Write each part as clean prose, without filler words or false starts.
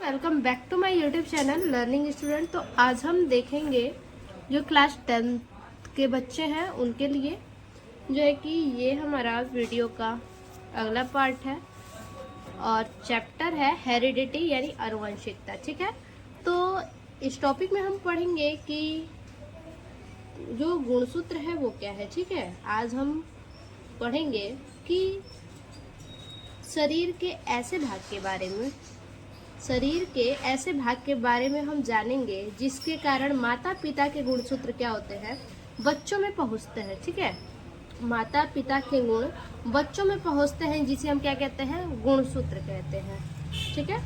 Welcome back to my YouTube channel learning student. तो आज हम देखेंगे जो क्लास 10 के बच्चे हैं उनके लिए जो है कि ये हमारा वीडियो का अगला पार्ट है और चैप्टर है हेरिडिटी यानी आनुवंशिकता। ठीक है, तो इस टॉपिक में हम पढ़ेंगे कि जो गुणसूत्र है वो क्या है। ठीक है, आज हम पढ़ेंगे कि शरीर के ऐसे भाग के बारे में हम जानेंगे जिसके कारण माता पिता के गुणसूत्र क्या होते हैं बच्चों में पहुंचते हैं। ठीक है, माता पिता के गुण बच्चों में पहुंचते हैं जिसे हम क्या कहते हैं, गुणसूत्र कहते हैं। ठीक है,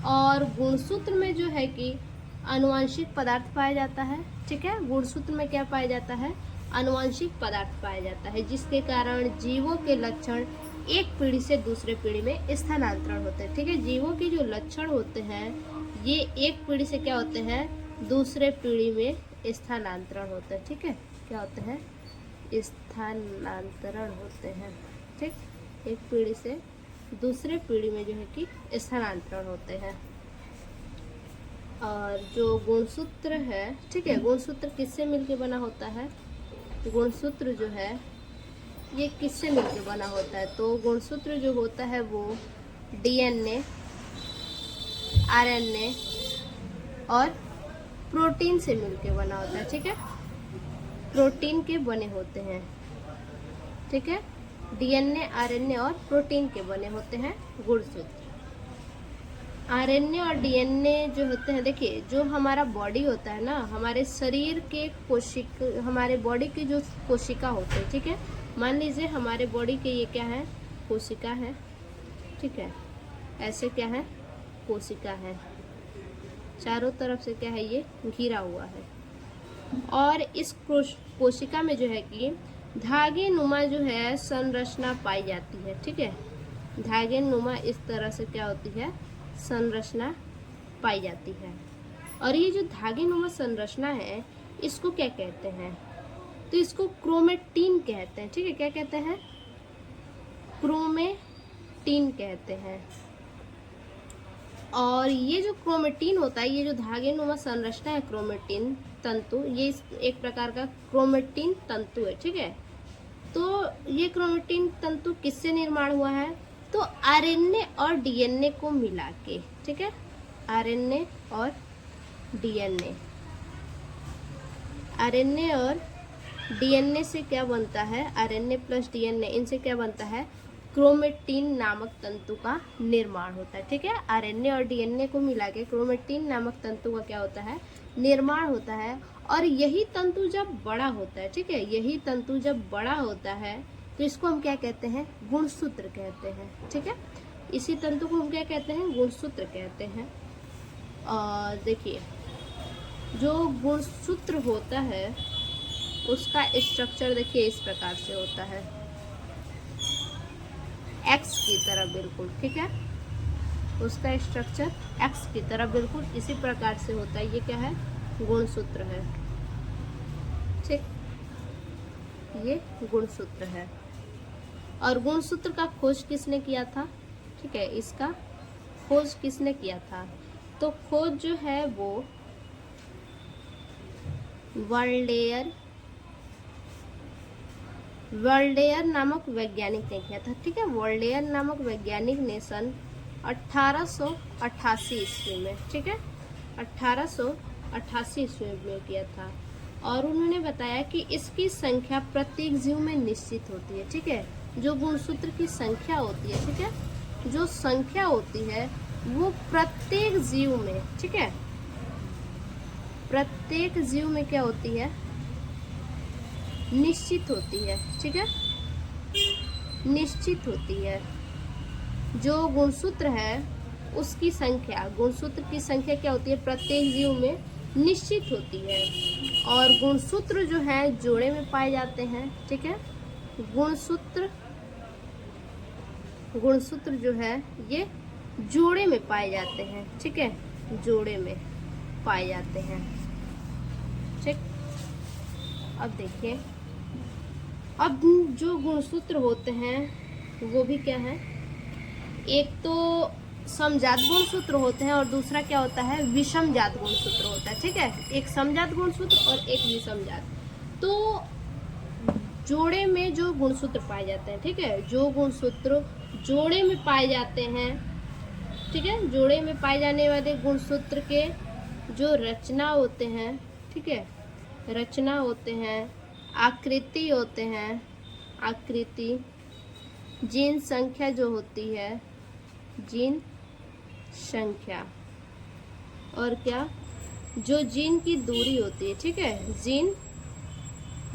और गुणसूत्र में जो है कि आनुवंशिक पदार्थ पाया जाता है। ठीक है, गुणसूत्र में क्या पाया जाता है, आनुवंशिक पदार्थ पाया जाता है जिसके कारण जीवों के लक्षण एक पीढ़ी से दूसरे पीढ़ी में स्थानांतरण होते हैं। ठीक है, जीवों के जो लक्षण होते हैं ये एक पीढ़ी से क्या होते हैं, दूसरे पीढ़ी में स्थानांतरण होते हैं। ठीक है, क्या होते हैं, स्थानांतरण होते हैं। ठीक, एक पीढ़ी से दूसरे पीढ़ी में जो है कि स्थानांतरण होते हैं। और जो गुणसूत्र है, ठीक है, गुणसूत्र किससे मिलके बना होता है, गुणसूत्र जो है ये किससे मिलके बना होता है, तो गुणसूत्र जो होता है वो डीएनए, आरएनए और प्रोटीन से मिलके बना होता है। ठीक है, प्रोटीन के बने होते हैं। ठीक है, डीएनए, आरएनए और प्रोटीन के बने होते हैं गुणसूत्र। आरएनए और डीएनए जो होते हैं, देखिए जो हमारा बॉडी होता है ना, हमारे शरीर के हमारे बॉडी की जो कोशिका होते हैं, ठीक है, मान लीजिए हमारे बॉडी के ये क्या है, कोशिका है। ठीक है, ऐसे क्या है, कोशिका है, चारों तरफ से क्या है, ये घिरा हुआ है। और इस कोशिका में जो है कि धागे नुमा जो है संरचना पाई जाती है। ठीक है, धागे नुमा इस तरह से क्या होती है, संरचना पाई जाती है। और ये जो धागे नुमा संरचना है इसको क्या कहते हैं, तो इसको क्रोमेटिन कहते हैं। ठीक है, क्या कहते हैं, क्रोमेटिन कहते हैं। और ये जो क्रोमेटिन होता है, ये जो धागे नुमा संरचना है, क्रोमेटिन तंतु, ये एक प्रकार का क्रोमेटिन तंतु है। ठीक है, तो ये क्रोमेटिन तंतु किससे निर्माण हुआ है, तो आरएनए और डीएनए को मिला के। ठीक है, आरएनए और डीएनए, आरएनए और डीएनए से क्या बनता है, आरएनए प्लस डीएनए, इनसे क्या बनता है, क्रोमेटिन नामक तंतु का निर्माण होता है। ठीक है, आरएनए और डीएनए को मिला के क्रोमेटिन नामक तंतु का क्या होता है, निर्माण होता है। और यही तंतु जब बड़ा होता है, ठीक है, यही तंतु जब बड़ा होता है तो इसको हम क्या कहते हैं, गुणसूत्र कहते हैं। ठीक है, इसी तंतु को हम क्या कहते हैं, गुणसूत्र कहते हैं। और देखिए जो गुणसूत्र होता है उसका स्ट्रक्चर देखिए इस प्रकार से होता है, एक्स की तरह बिल्कुल। ठीक है, उसका स्ट्रक्चर एक्स की तरह बिल्कुल इसी प्रकार से होता है। ये क्या है, गुणसूत्र है। ठीक, ये गुणसूत्र है। और गुणसूत्र का खोज किसने किया था, ठीक है, इसका खोज किसने किया था, तो खोज जो है वो वर्ल्डेयर नामक वैज्ञानिक ने किया था। ठीक है, वर्ल्डेयर नामक वैज्ञानिक ने सन 1888 ईस्वी में, ठीक है, 1888 ईस्वी में किया था। और उन्होंने बताया कि इसकी संख्या प्रत्येक जीव में निश्चित होती है। ठीक है, जो गुणसूत्र की संख्या होती है, ठीक है, जो संख्या होती है वो प्रत्येक जीव में, ठीक है, प्रत्येक जीव में क्या होती है, निश्चित होती है। ठीक है, निश्चित होती है। जो गुणसूत्र है उसकी संख्या, गुणसूत्र की संख्या क्या होती है, प्रत्येक जीव में निश्चित होती है। और गुणसूत्र जो है जोड़े में पाए जाते हैं। ठीक है, गुणसूत्र जो है ये जोड़े में पाए जाते हैं। ठीक है, जोड़े में पाए जाते हैं। ठीक, अब देखिए, अब जो गुणसूत्र होते हैं वो भी क्या है, एक तो समजात गुणसूत्र होते हैं और दूसरा क्या होता है, विषमजात गुणसूत्र होता है। ठीक है, एक समजात गुणसूत्र और एक विषमजात। तो जोड़े में जो गुणसूत्र पाए जाते हैं, ठीक है, जो गुणसूत्र जोड़े में पाए जाते हैं, ठीक है, जोड़े में पाए जाने वाले गुणसूत्र के जो रचना होते हैं, ठीक है, रचना होते हैं, आकृति होते हैं, आकृति, जीन संख्या जो होती है, जीन संख्या, और क्या, जो जीन की दूरी होती है, ठीक है, जीन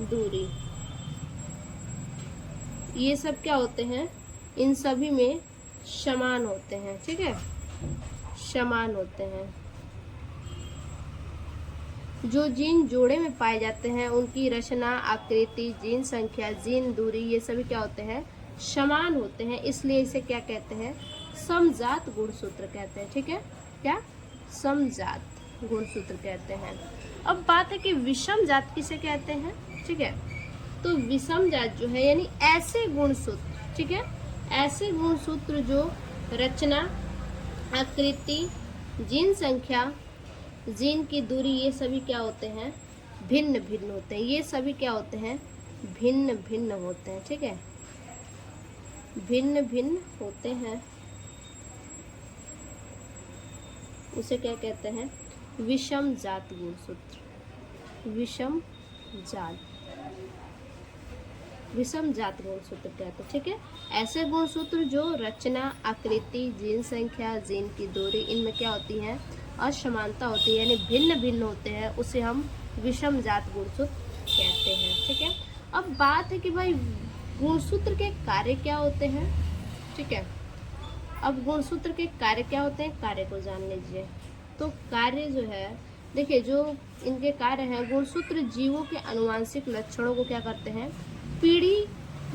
दूरी, ये सब क्या होते हैं, इन सभी में समान होते हैं। ठीक है, समान होते हैं। जो जीन जोड़े में पाए जाते हैं उनकी रचना, आकृति, जीन संख्या, जीन दूरी, ये सभी क्या होते हैं, समान होते हैं, इसलिए इसे क्या कहते हैं, समजात गुणसूत्र कहते हैं। ठीक है, क्या, समजात गुणसूत्र कहते हैं। अब बात है कि विषम जात किसे कहते हैं। ठीक है, तो विषम जात जो है यानी ऐसे गुणसूत्र, ठीक है, ऐसे गुणसूत्र जो रचना, आकृति, जीन संख्या, जीन की दूरी, ये सभी क्या होते हैं, भिन्न भिन्न होते हैं। ये सभी क्या होते हैं, भिन्न भिन्न होते हैं। ठीक है, भिन्न भिन्न होते हैं, उसे क्या कहते हैं, विषम जात गुणसूत्र, विषम जात, विषम जात गुणसूत्र कहते हैं। ठीक है, ऐसे गुणसूत्र जो रचना, आकृति, जीन संख्या, जीन की दूरी, इनमें क्या होती है, असमानता होती है, यानी भिन्न भिन्न होते हैं, उसे हम विषम जात गुणसूत्र कहते हैं। ठीक है, अब बात है कि भाई गुणसूत्र के कार्य क्या होते हैं। ठीक है, अब गुणसूत्र के कार्य क्या होते हैं, कार्य को जान लीजिए। तो कार्य जो है, देखिए, जो इनके कार्य हैं, गुणसूत्र जीवों के आनुवंशिक लक्षणों को क्या करते हैं, पीढ़ी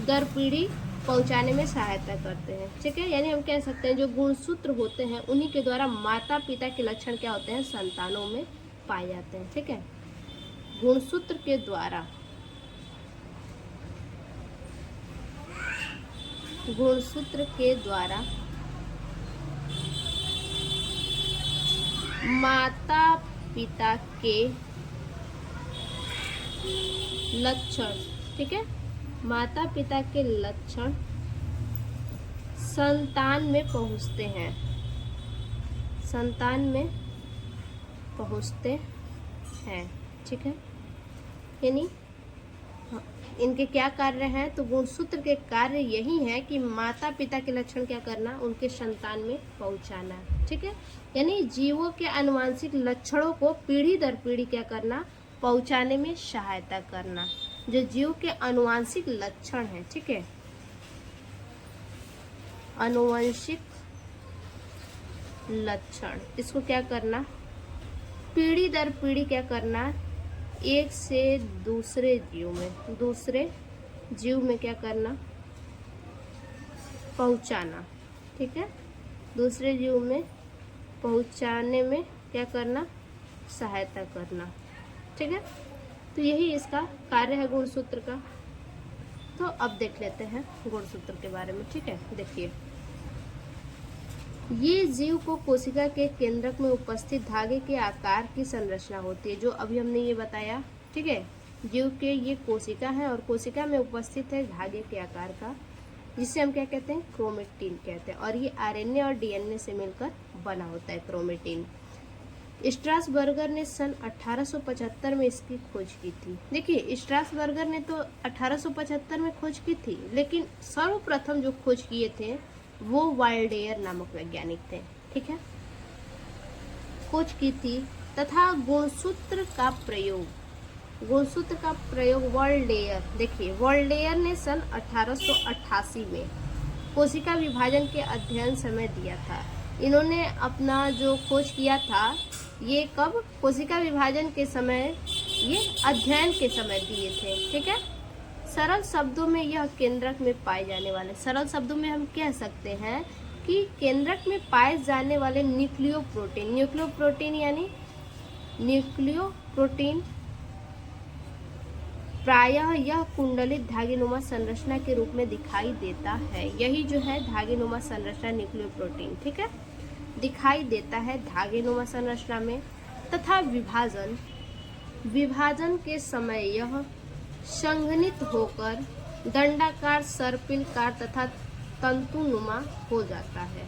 दर पीढ़ी पहुंचाने में सहायता करते हैं। ठीक है, यानी हम कह सकते हैं जो गुणसूत्र होते हैं उन्हीं के द्वारा माता पिता के लक्षण क्या होते हैं, संतानों में पाए जाते हैं। ठीक है, गुणसूत्र के द्वारा, गुणसूत्र के द्वारा माता पिता के लक्षण, ठीक है, माता पिता के लक्षण संतान में पहुंचते हैं, संतान में पहुंचते हैं। ठीक है, यानी इनके क्या कार्य हैं, तो गुणसूत्र के कार्य यही है कि माता पिता के लक्षण क्या करना, उनके संतान में पहुंचाना। ठीक है, यानी जीवों के आनुवंशिक लक्षणों को पीढ़ी दर पीढ़ी क्या करना, पहुंचाने में सहायता करना, जो जीव के आनुवंशिक लक्षण है। ठीक है, आनुवंशिक लक्षण, इसको क्या करना, पीढ़ी दर पीढ़ी क्या करना, एक से दूसरे जीव में, दूसरे जीव में क्या करना, पहुंचाना। ठीक है, दूसरे जीव में पहुंचाने में क्या करना, सहायता करना। ठीक है, तो यही इसका कार्य है गुणसूत्र का। तो अब देख लेते हैं गुणसूत्र के बारे में। ठीक है, देखिए, ये जीव को कोशिका के केंद्रक में उपस्थित धागे के आकार की संरचना होती है, जो अभी हमने ये बताया। ठीक है, जीव के ये कोशिका है और कोशिका में उपस्थित है धागे के आकार का, जिसे हम क्या कहते हैं, क्रोमेटिन कहते हैं, और ये आरएनए और डीएनए से मिलकर बना होता है क्रोमेटिन। स्ट्रासबर्गर ने सन 1875 में इसकी खोज की थी। देखिए, स्ट्रासबर्गर ने तो 1875 में खोज की थी, लेकिन सर्वप्रथम जो खोज किए थे वो वाल्डेयर नामक वैज्ञानिक थे। ठीक है, खोज की थी, तथा गुणसूत्र का प्रयोग, गुणसूत्र का प्रयोग वाल्डेयर, देखिए वाल्डेयर ने सन 1888 में कोशिका विभाजन के अध्ययन समय दिया था। इन्होंने अपना जो खोज किया था ये कब, कोशिका विभाजन के समय, ये अध्ययन के समय दिए थे। ठीक है, सरल शब्दों में यह केंद्रक में पाए जाने वाले, सरल शब्दों में हम कह सकते हैं कि केंद्रक में पाए जाने वाले न्यूक्लियोप्रोटीन, न्यूक्लियोप्रोटीन यानी न्यूक्लियोप्रोटीन प्रायः यह कुंडलित धागेनुमा संरचना के रूप में दिखाई देता है। यही जो है धागेनुमा संरचना, न्यूक्लियोप्रोटीन। ठीक है, दिखाई देता है धागेनुमा संरचना में, तथा विभाजन के समय यह संघनित होकर दंडाकार, सर्पिलकार तथा तंतुनुमा हो जाता है।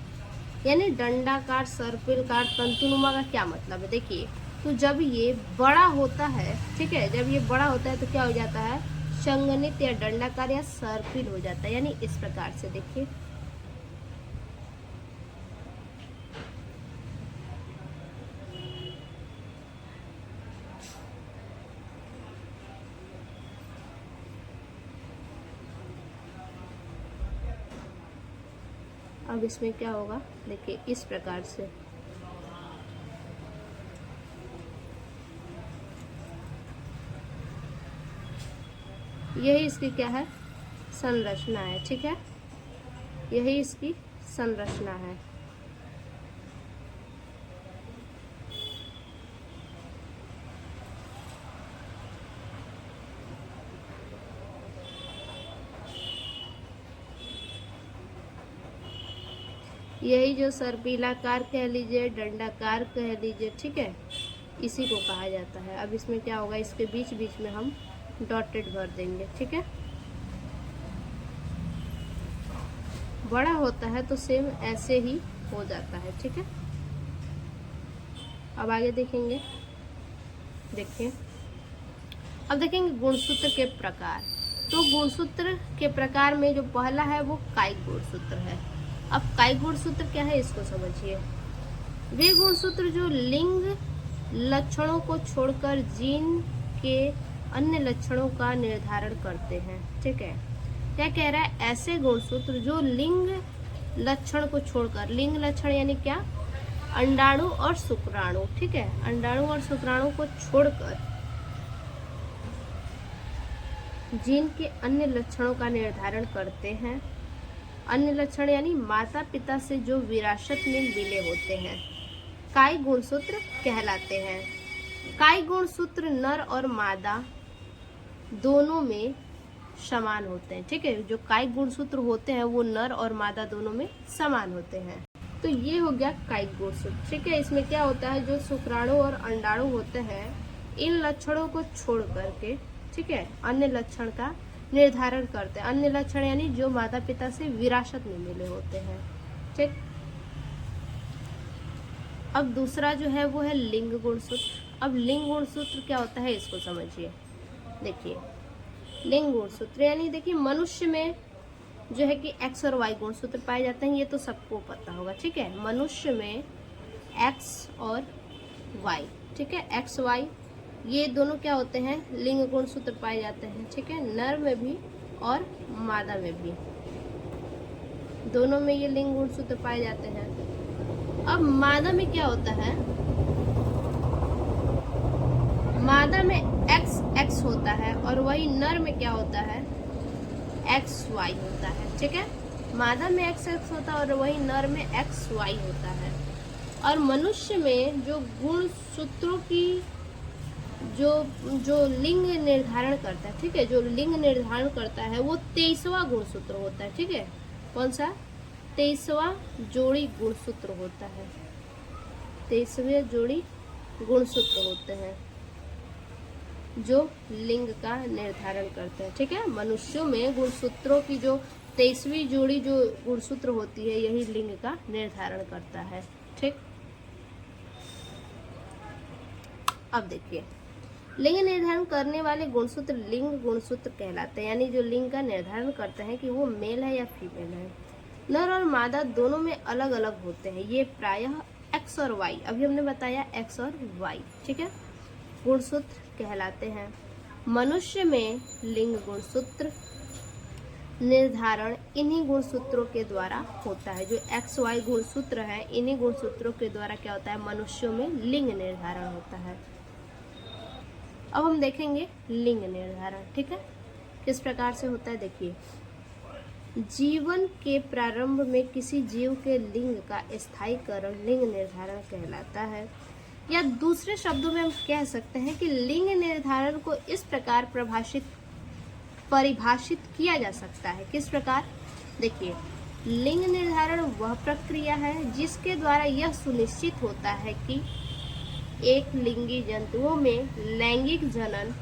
यानी दंडाकार, सर्पिलकार, तंतुनुमा का क्या मतलब है? देखिए, तो जब ये बड़ा होता है, ठीक है, जब ये बड़ा होता है तो क्या हो जाता है? संघनित या दंडाकार या सर्पिल हो जाता है। यानी इस प्रकार से देखिए, अब इसमें क्या होगा? देखिए इस प्रकार से यही इसकी क्या है? संरचना है। ठीक है, यही इसकी संरचना है। यही जो सर्पिलाकार कह लीजिए, दंडाकार कह लीजिए, ठीक है, इसी को कहा जाता है। अब इसमें क्या होगा? इसके बीच बीच में हम डॉटेड भर देंगे। ठीक है, बड़ा होता है तो सेम ऐसे ही हो जाता है। ठीक है, अब आगे देखेंगे। देखिए, अब देखेंगे गुणसूत्र के प्रकार। तो गुणसूत्र के प्रकार में जो पहला है वो कायिक गुणसूत्र है। अब कायिक गुणसूत्र क्या है इसको समझिए। वे गुणसूत्र जो लिंग लक्षणों को छोड़कर जीन के अन्य लक्षणों का निर्धारण करते हैं। ठीक है, क्या कह रहा है? ऐसे गुणसूत्र जो लिंग लक्षण को छोड़कर, लिंग लक्षण यानी क्या? अंडाणु और शुक्राणु। ठीक है, अंडाणु और शुक्राणु को छोड़कर जीन के अन्य लक्षणों का निर्धारण करते हैं। अन्य लक्षण यानी माता पिता से जो विरासत में मिले होते हैं, कायिक गुणसूत्र कहलाते हैं। कायिक गुणसूत्र नर और मादा दोनों में समान होते हैं। ठीक है, जो कायिक गुणसूत्र होते हैं वो नर और मादा दोनों में समान होते हैं। तो ये हो गया कायिक गुणसूत्र। ठीक है, इसमें क्या होता है? जो शुक्राणु और अंडाणु होते हैं, इन लक्षणों को छोड़ करके, ठीक है, अन्य लक्षण का निर्धारण करते हैं। अन्य लक्षण यानी जो माता पिता से विरासत में मिले होते हैं। ठीक, अब दूसरा जो है वो है लिंग गुणसूत्र। अब लिंग गुणसूत्र क्या होता है इसको समझिए। देखिए, लिंग गुणसूत्र यानी देखिए मनुष्य में जो है कि एक्स और वाई गुणसूत्र पाए जाते हैं, ये तो सबको पता होगा। ठीक है, मनुष्य में एक्स और वाई, ठीक है, एक्स वाई ये दोनों क्या होते हैं? लिंग गुणसूत्र पाए जाते हैं। ठीक है, नर में भी और मादा में भी, दोनों में ये लिंग गुणसूत्र पाए जाते हैं। अब मादा में क्या होता है? मादा में एक्स एक्स होता है और वही नर में क्या होता है? एक्स वाई होता है। ठीक है, मादा में एक्स एक्स होता है और वही नर में एक्स वाई होता है। और मनुष्य में जो गुणसूत्रों की जो लिंग निर्धारण करता है, ठीक है, जो लिंग निर्धारण करता है वो 23वां गुणसूत्र होता है। ठीक है, कौन सा? 23वां जोड़ी गुणसूत्र होता है। 23वें जोड़ी गुणसूत्र होते हैं जो लिंग का निर्धारण करते हैं। ठीक है, मनुष्यों में गुणसूत्रों की जो 23वीं जोड़ी जो गुणसूत्र होती है यही लिंग का निर्धारण करता है। ठीक, अब देखिए, लिंग निर्धारण करने वाले गुणसूत्र लिंग गुणसूत्र कहलाते हैं। यानी जो लिंग का निर्धारण करते हैं कि वो मेल है या फीमेल है। नर और मादा दोनों में अलग अलग होते हैं। ये प्रायः एक्स और वाई, अभी हमने बताया एक्स और वाई, ठीक है, गुणसूत्र कहलाते हैं। मनुष्य में लिंग गुणसूत्र निर्धारण इन्हीं गुणसूत्रों के द्वारा होता है। जो एक्स वाई गुणसूत्र है, इन्हीं गुणसूत्रों के द्वारा क्या होता है? मनुष्यों में लिंग निर्धारण होता है। अब हम देखेंगे लिंग निर्धारण। ठीक है, किस प्रकार से होता है? देखिए, जीवन के प्रारंभ में किसी जीव के लिंग का स्थायीकरण लिंग निर्धारण कहलाता है। या दूसरे शब्दों में हम कह सकते हैं कि लिंग निर्धारण को इस प्रकार परिभाषित किया जा सकता है। किस प्रकार? देखिए, लिंग निर्धारण वह प्रक्रिया है जिसके द्वारा यह सुनिश्चित होता है कि एक लिंगी जंतुओं में लैंगिक जनन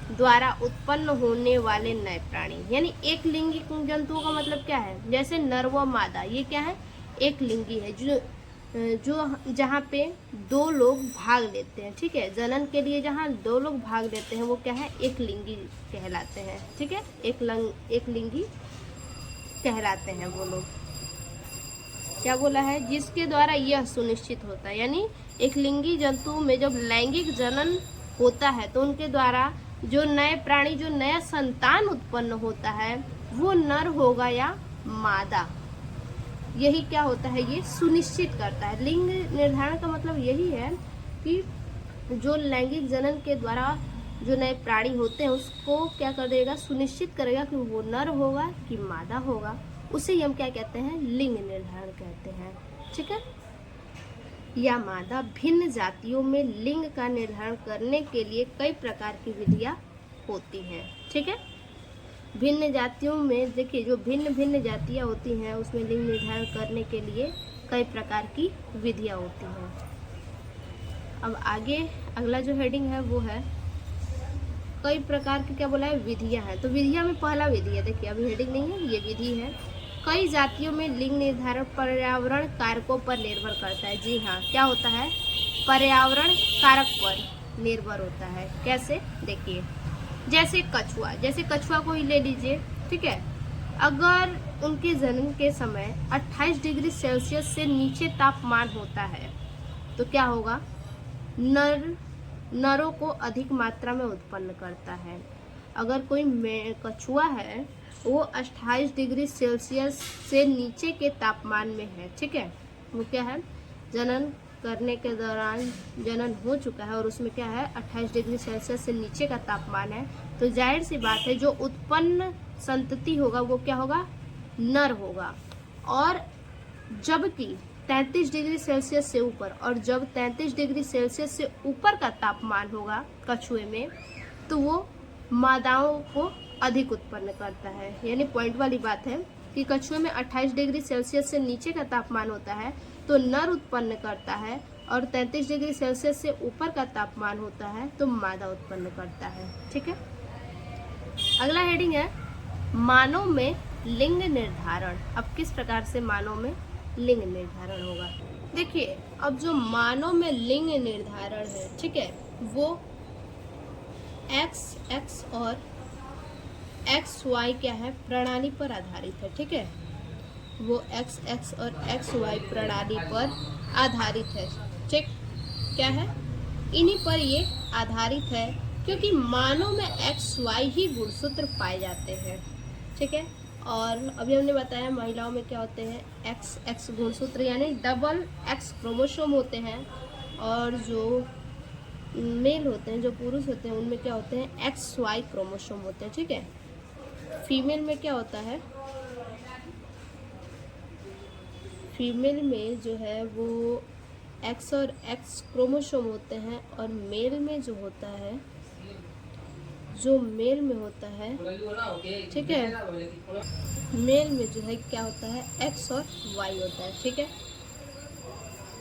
द्वारा उत्पन्न होने वाले नए प्राणी, यानी एक लिंगी जंतुओं का मतलब क्या है, जैसे नर व मादा, ये क्या है, एक लिंगी है, जो जहाँ पे दो लोग भाग लेते हैं, ठीक है, जनन के लिए जहाँ दो लोग भाग लेते हैं वो क्या है, एक लिंगी कहलाते हैं, ठीक है, एक लिंगी कहलाते हैं वो लोग। क्या बोला है, जिसके द्वारा यह सुनिश्चित होता है, यानी एक लिंगी जंतु में जब लैंगिक जनन होता है तो उनके द्वारा जो नए प्राणी, जो नया संतान उत्पन्न होता है वो नर होगा या मादा, यही क्या होता है, ये सुनिश्चित करता है। लिंग निर्धारण का मतलब यही है कि जो लैंगिक जनन के द्वारा जो नए प्राणी होते हैं उसको क्या कर देगा, सुनिश्चित करेगा कि वो नर होगा कि मादा होगा, उसे हम क्या कहते हैं, लिंग निर्धारण कहते हैं, ठीक है। या मादा भिन्न जातियों में लिंग का निर्धारण करने के लिए कई प्रकार की विधियां होती हैं, ठीक है। भिन्न जातियों में देखिए, जो भिन्न भिन्न जातियां होती हैं उसमें लिंग निर्धारण करने के लिए कई प्रकार की विधियां होती हैं। अब आगे अगला जो हेडिंग है वो है कई प्रकार की, क्या बोला है, विधियां हैं। तो विधियां में पहला विधि है, देखिए अभी हेडिंग नहीं है, ये विधि है। कई जातियों में लिंग निर्धारण पर्यावरण कारकों पर निर्भर करता है। जी हाँ, क्या होता है, पर्यावरण कारक पर निर्भर होता है। कैसे, देखिए जैसे कछुआ को ही ले लीजिए, ठीक है। अगर उनके जन्म के समय 28 डिग्री सेल्सियस से नीचे तापमान होता है तो क्या होगा, नरों को अधिक मात्रा में उत्पन्न करता है। अगर कोई कछुआ है वो 28 डिग्री सेल्सियस से नीचे के तापमान में है, ठीक है, वो क्या है, जनन करने के दौरान जनन हो चुका है और उसमें क्या है, 28 डिग्री सेल्सियस से नीचे का तापमान है, तो जाहिर सी बात है जो उत्पन्न संतति होगा वो क्या होगा, नर होगा। और जबकि 33 डिग्री सेल्सियस से ऊपर, और जब 33 डिग्री सेल्सियस से ऊपर का तापमान होगा कछुए में तो वो मादाओं को अधिक उत्पन्न करता है। यानी पॉइंट वाली बात है कि कछुए में 28 डिग्री सेल्सियस से नीचे का तापमान होता है तो नर उत्पन्न करता है, और 33 डिग्री सेल्सियस से ऊपर का तापमान होता है तो मादा उत्पन्न करता है, ठीक है। अगला हेडिंग है मानव में लिंग निर्धारण। अब किस प्रकार से मानव में लिंग निर्धारण होगा, देखिए अब जो मानव में लिंग निर्धारण है, ठीक है, वो XX और XY क्या है, प्रणाली पर आधारित है, ठीक है, वो XX और XY प्रणाली पर आधारित है, ठीक, क्या है, इन्हीं पर ये आधारित है, क्योंकि मानव में XY ही गुणसूत्र पाए जाते हैं, ठीक है। और अभी हमने बताया महिलाओं में क्या होते हैं, XX गुणसूत्र यानी डबल X क्रोमोसोम होते हैं, और जो मेल होते हैं, जो पुरुष होते हैं, उनमें क्या होते हैं, XY क्रोमोसोम होते हैं, ठीक है। फीमेल में क्या होता है, फीमेल में जो है वो X और X क्रोमोसोम होते हैं, और मेल में जो होता है, जो मेल में होता है, ठीक है, मेल में जो है क्या होता है, X और Y होता है, ठीक है।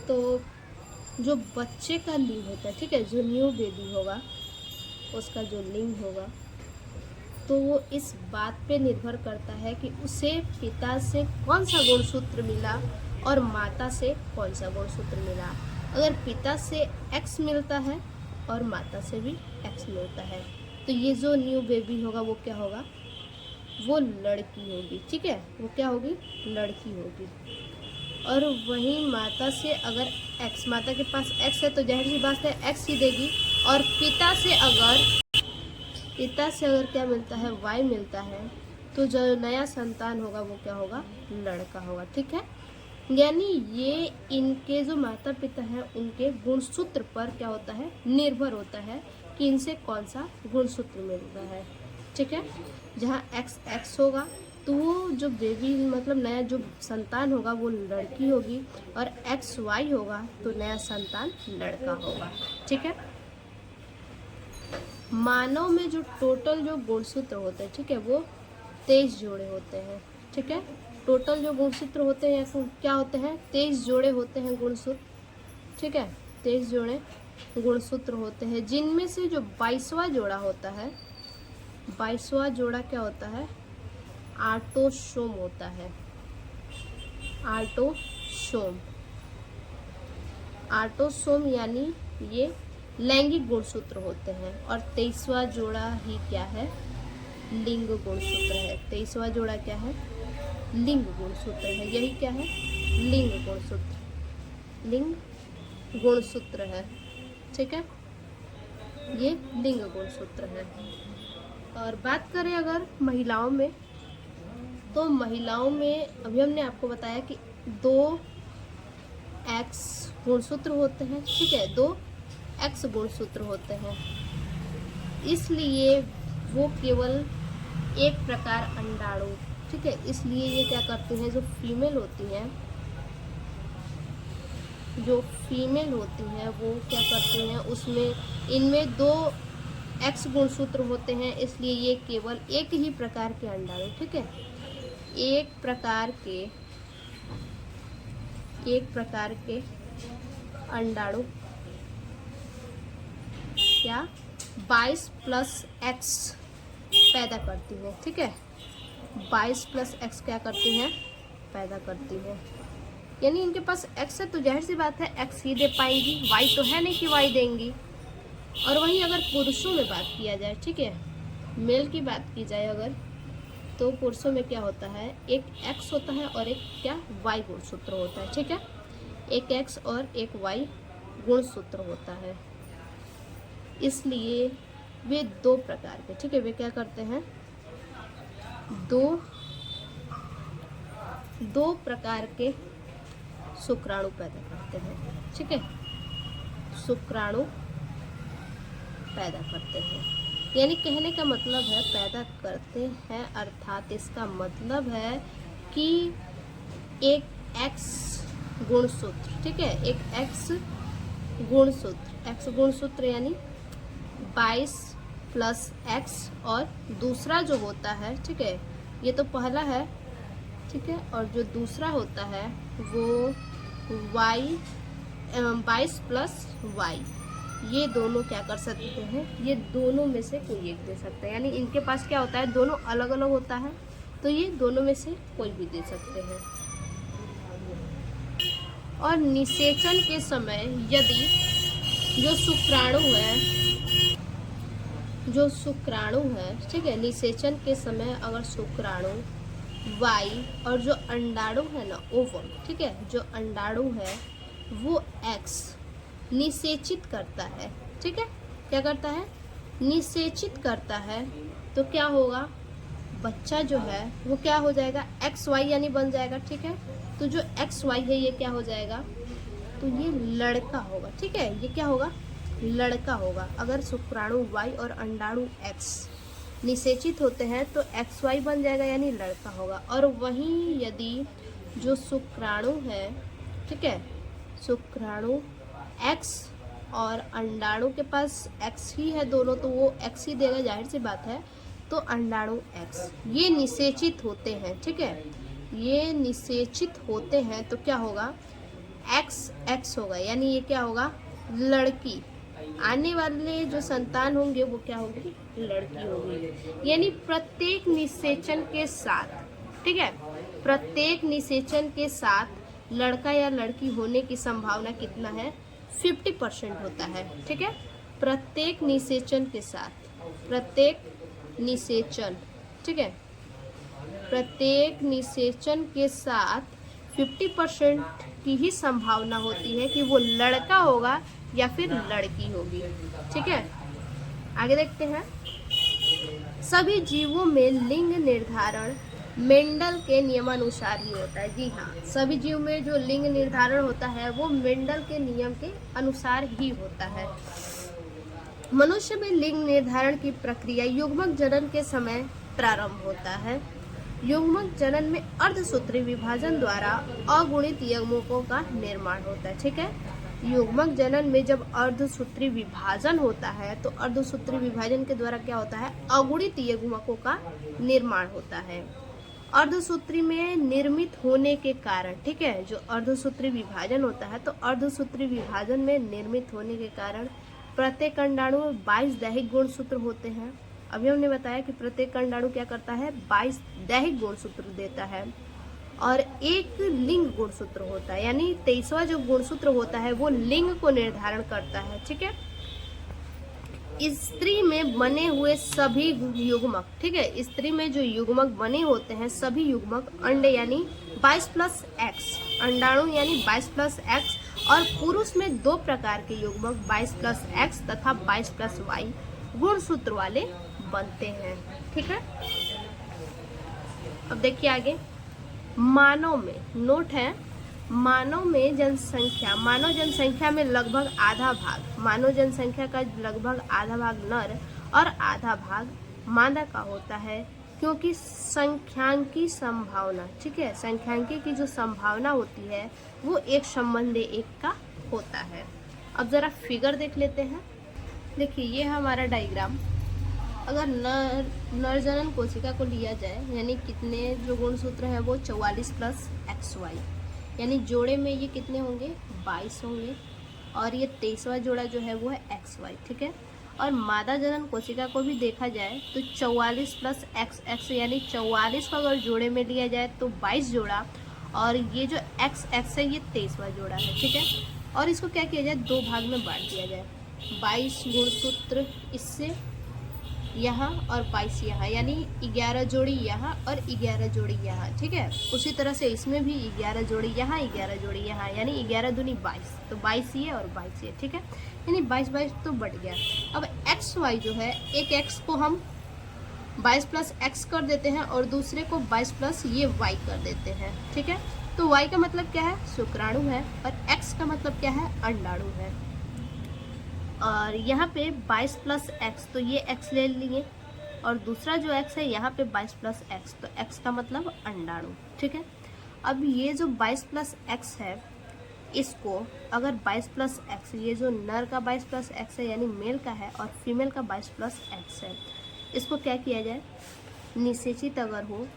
तो जो बच्चे का लिंग होता है, ठीक है, जो न्यू बेबी होगा उसका जो लिंग होगा तो वो इस बात पे निर्भर करता है कि उसे पिता से कौन सा गुणसूत्र मिला और माता से कौन सा गुणसूत्र मिला। अगर पिता से X मिलता है और माता से भी X मिलता है तो ये जो न्यू बेबी होगा वो क्या होगा, वो लड़की होगी, ठीक है, वो क्या होगी, लड़की होगी। और वहीं माता से अगर X, माता के पास X है तो जाहिर सी बात है X ही देगी, और पिता से अगर क्या मिलता है, Y मिलता है, तो जो नया संतान होगा वो क्या होगा, लड़का होगा, ठीक है। यानी ये इनके जो माता पिता हैं उनके गुणसूत्र पर क्या होता है, निर्भर होता है कि इनसे कौन सा गुणसूत्र मिल रहा है, ठीक है। जहाँ XX होगा तो वो जो बेबी मतलब नया जो संतान होगा वो लड़की होगी, और XY होगा तो नया संतान लड़का होगा, ठीक है। मानव में जो टोटल जो गुणसूत्र होते हैं, ठीक है, वो 23 जोड़े होते हैं, ठीक है। टोटल जो गुणसूत्र होते हैं क्या होते हैं, 23 जोड़े होते हैं गुणसूत्र, ठीक है, 23 जोड़े गुणसूत्र होते हैं, जिनमें से जो 22वां जोड़ा होता है, 22वां जोड़ा क्या होता है, ऑटोसोम होता है, ऑटोसोम। ऑटोसोम यानी ये लैंगिक गुणसूत्र होते हैं। और 23वां जोड़ा ही क्या है, लिंग गुणसूत्र है। 23वां जोड़ा क्या है, लिंग गुणसूत्र है। यही क्या है, लिंग गुणसूत्र, लिंग गुणसूत्र है, ठीक है, ये लिंग गुणसूत्र है। और बात करें अगर महिलाओं में, तो महिलाओं में अभी हमने आपको बताया कि 2 एक्स गुणसूत्र होते हैं, ठीक है, 2 एक्स गुणसूत्र होते हैं, इसलिए वो केवल एक प्रकार अंडाणु, ठीक है, इसलिए ये क्या करती हैं, जो फीमेल होती हैं, जो फीमेल होती हैं वो क्या करती हैं, उसमें इनमें 2 एक्स गुणसूत्र होते हैं, इसलिए ये केवल एक ही प्रकार के अंडाणु, ठीक है, एक प्रकार के अंडाणु क्या 22 प्लस एक्स पैदा करती है, ठीक है, 22 प्लस एक्स क्या करती हैं, पैदा करती है। यानी इनके पास एक्स है तो जाहिर सी बात है एक्स ही दे पाएंगी, वाई तो है नहीं कि वाई देंगी। और वहीं अगर पुरुषों में बात किया जाए, ठीक है, मेल की बात की जाए अगर, तो पुरुषों में क्या होता है, एक एक्स होता है और एक क्या वाई गुणसूत्र होता है, ठीक है, एक एक्स और एक वाई गुणसूत्र होता है, इसलिए वे 2 प्रकार के, ठीक है, वे क्या करते हैं, दो प्रकार के शुक्राणु पैदा करते हैं, ठीक है, शुक्राणु पैदा करते हैं। यानी कहने का मतलब है पैदा करते हैं, अर्थात इसका मतलब है कि एक एक्स गुणसूत्र, ठीक है, एक एक्स गुणसूत्र यानी 22 प्लस एक्स, और दूसरा जो होता है, ठीक है, ये तो पहला है, ठीक है, और जो दूसरा होता है वो वाई 22 प्लस वाई, ये दोनों क्या कर सकते हैं, ये दोनों में से कोई एक दे सकते हैं। यानी इनके पास क्या होता है, दोनों अलग अलग होता है, तो ये दोनों में से कोई भी दे सकते हैं। और निषेचन के समय यदि जो शुक्राणु है, ठीक है, निषेचन के समय अगर शुक्राणु वाई और जो अंडाणु है ना, ओवम, ठीक है, जो अंडाणु है वो एक्स निषेचित करता है, ठीक है, क्या करता है, निषेचित करता है, तो क्या होगा, बच्चा जो है वो क्या हो जाएगा, एक्स वाई यानी बन जाएगा, ठीक है, तो जो एक्स वाई है ये क्या हो जाएगा, तो ये लड़का होगा, ठीक है, ये क्या होगा, लड़का होगा। अगर शुक्राणु वाई और अंडाणु एक्स निषेचित होते हैं तो एक्स वाई बन जाएगा यानी लड़का होगा। और वहीं यदि जो शुक्राणु है, ठीक है, शुक्राणु एक्स और अंडाणु के पास एक्स ही है दोनों, तो वो एक्स ही देगा, जाहिर सी बात है, तो अंडाणु एक्स ये निषेचित होते हैं, ठीक है, ये निषेचित होते हैं तो क्या होगा, एक्स एक्स होगा, यानी ये क्या होगा, लड़की। आने वाले जो संतान होंगे वो क्या होगी, लड़की होगी। यानी प्रत्येक निषेचन के साथ, ठीक है, प्रत्येक निषेचन के साथ लड़का या लड़की होने की संभावना कितना है, 50% होता है, ठीक है, प्रत्येक निषेचन के साथ, प्रत्येक निषेचन, ठीक है, प्रत्येक निषेचन के साथ 50% की ही संभावना होती है कि वो लड़का होगा या फिर लड़की होगी, ठीक है। आगे देखते हैं, सभी जीवों में लिंग निर्धारण मेंडल के नियमानुसार ही होता है। जी हाँ, सभी जीव में जो लिंग निर्धारण होता है वो मेंडल के नियम के अनुसार ही होता है। मनुष्य में लिंग निर्धारण की प्रक्रिया युग्मक जनन के समय प्रारंभ होता है। युग्मक जनन में अर्धसूत्री विभाजन द्वारा अगुणित यग्मकों का निर्माण होता है, ठीक है। युग्मक जनन में जब अर्धसूत्री विभाजन होता है तो अर्धसूत्री विभाजन के द्वारा क्या होता है, अगुणित यग्मकों का निर्माण होता है। अर्धसूत्री में निर्मित होने के कारण, ठीक है, जो अर्धसूत्री विभाजन होता है, तो अर्धसूत्री विभाजन में निर्मित होने के कारण प्रत्येक अंडाणु में 22 दैहिक गुणसूत्र होते हैं। अभी हमने बताया कि प्रत्येक अंडाणु क्या करता है, 22 दैहिक गुणसूत्र देता है और एक लिंग गुणसूत्र होता है, यानी 23वां जो गुणसूत्र होता है वो लिंग को निर्धारण करता है, ठीक है। स्त्री में बने हुए सभी युग्मक, ठीक है, स्त्री में जो युग्मक बने होते हैं सभी युग्मक अंडे यानी 22+X, अंडाणु यानी 22+X, और पुरुष में 2 प्रकार के युग्मक 22+X तथा 22+Y गुणसूत्र वाले बनते हैं, ठीक है। अब देखिए आगे, मानव में नोट है, मानव जनसंख्या में लगभग आधा भाग, मानव जनसंख्या का लगभग आधा भाग नर और आधा भाग मादा का होता है, क्योंकि संख्यांकी संभावना, ठीक है, संख्यांकी की जो संभावना होती है वो 1:1 का होता है। अब जरा फिगर देख लेते हैं। देखिए ये हमारा डायग्राम, अगर नर जनन कोशिका को लिया जाए, यानी कितने जो गुणसूत्र हैं वो 44+XY, यानी जोड़े में ये कितने होंगे, 22 होंगे, और ये 23वां जोड़ा जो है वो है XY, ठीक है। और मादा जनन कोशिका को भी देखा जाए तो 44+XX, यानी 44 को अगर जोड़े में लिया जाए तो 22 जोड़ा, और ये जो XX है ये 23वां जोड़ा है, ठीक है। और इसको क्या किया जाए, 2 भाग में बांट दिया जाए, 22 गुणसूत्र इससे यहाँ और 22 यहाँ, यानी 11 जोड़ी यहाँ और 11 जोड़ी यहाँ, ठीक है। उसी तरह से इसमें भी 11 जोड़ी यहाँ, 11 जोड़ी यहाँ, यानी 11 दूनी 22, तो 22 ये और 22 ये, ठीक है, यानी 22 तो बढ़ गया। अब XY जो है, एक X को हम 22+X कर देते हैं और दूसरे को 22+ ये Y कर देते हैं, ठीक है। तो Y का मतलब क्या है, शुक्राणु है, और X का मतलब क्या है, अंडाणु है। और यहाँ पे 22+X, तो ये X ले लिए, और दूसरा जो X है यहाँ पे 22+X, तो X का मतलब अंडाणु, ठीक है। अब ये जो 22+X है, इसको अगर 22+X, ये जो नर का 22+X है यानी मेल का है, और फीमेल का 22+X है, इसको क्या किया जाए, निषेचित अगर हो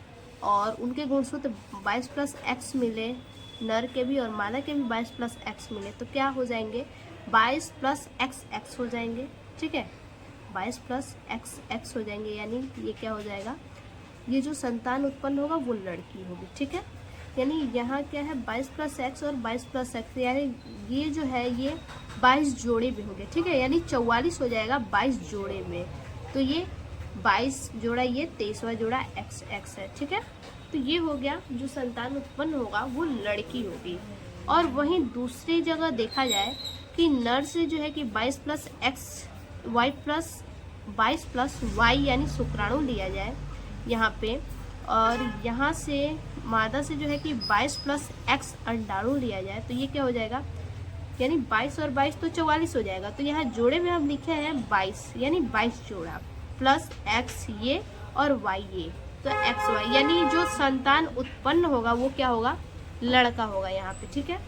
और उनके गुणसूत्र 22+X मिले, नर के भी और मादा के भी 22+X मिले, तो क्या हो जाएंगे, 22+XX हो जाएंगे, ठीक है, 22+XX हो जाएंगे, यानी ये क्या हो जाएगा, ये जो संतान उत्पन्न होगा वो लड़की होगी, ठीक है। यानी यहाँ क्या है, 22+X और 22+X, यानी ये जो है ये 22 जोड़े में होंगे, ठीक है, यानी 44 हो जाएगा 22 जोड़े में, तो ये 22 जोड़ा ये 23वां जोड़ा XX है, ठीक है। तो ये हो गया, जो संतान उत्पन्न होगा वो लड़की होगी। और वहीं दूसरी जगह देखा जाए कि नर से जो है कि 22+Y यानी शुक्राणु लिया जाए यहाँ पे, और यहाँ से मादा से जो है कि 22+X अंडाणु लिया जाए, तो ये क्या हो जाएगा, यानी 22 और 22 तो 44 हो जाएगा। तो यहाँ जोड़े में हम लिखे हैं 22, यानी 22 जोड़ा प्लस X ये और Y ये, तो XY, यानी जो संतान उत्पन्न होगा वो क्या होगा, लड़का होगा यहाँ पे, ठीक है।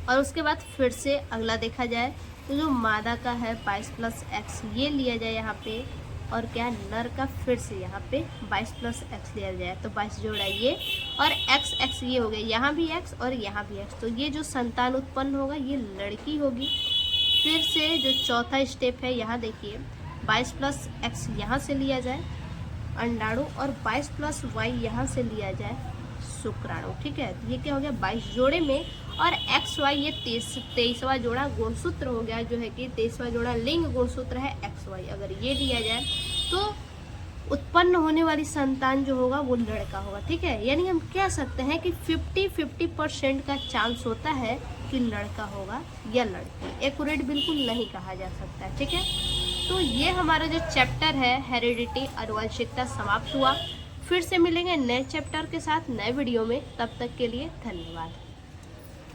और उसके बाद फिर से अगला देखा जाए तो जो मादा का है 22+X ये लिया जाए यहाँ पे, और क्या नर का फिर से यहाँ पे 22+X लिया जाए, तो 22 जोड़ा ये और XX ये हो गया, यहाँ भी X और यहाँ भी X, तो ये जो संतान उत्पन्न होगा ये लड़की होगी। फिर से जो चौथा स्टेप है, यहाँ देखिए 22+X यहाँ से लिया जाए अंडाणु, और 22+Y यहाँ से लिया जाए शुक्राणु, ठीक है। तो ये क्या हो गया, 22 जोड़े में, और XY ये 23वां जोड़ा गुणसूत्र हो गया, जो है कि 23वां जोड़ा लिंग गुणसूत्र है XY, अगर ये लिया जाए तो उत्पन्न होने वाली संतान जो होगा वो लड़का होगा, ठीक है। यानी हम कह सकते हैं कि 50-50% का चांस होता है कि लड़का होगा या लड़की, एक्यूरेट बिल्कुल नहीं कहा जा सकता है, ठीक है। तो ये हमारा जो चैप्टर है हेरिडिटी आनुवंशिकता समाप्त हुआ। फिर से मिलेंगे नए चैप्टर के साथ नए वीडियो में, तब तक के लिए धन्यवाद।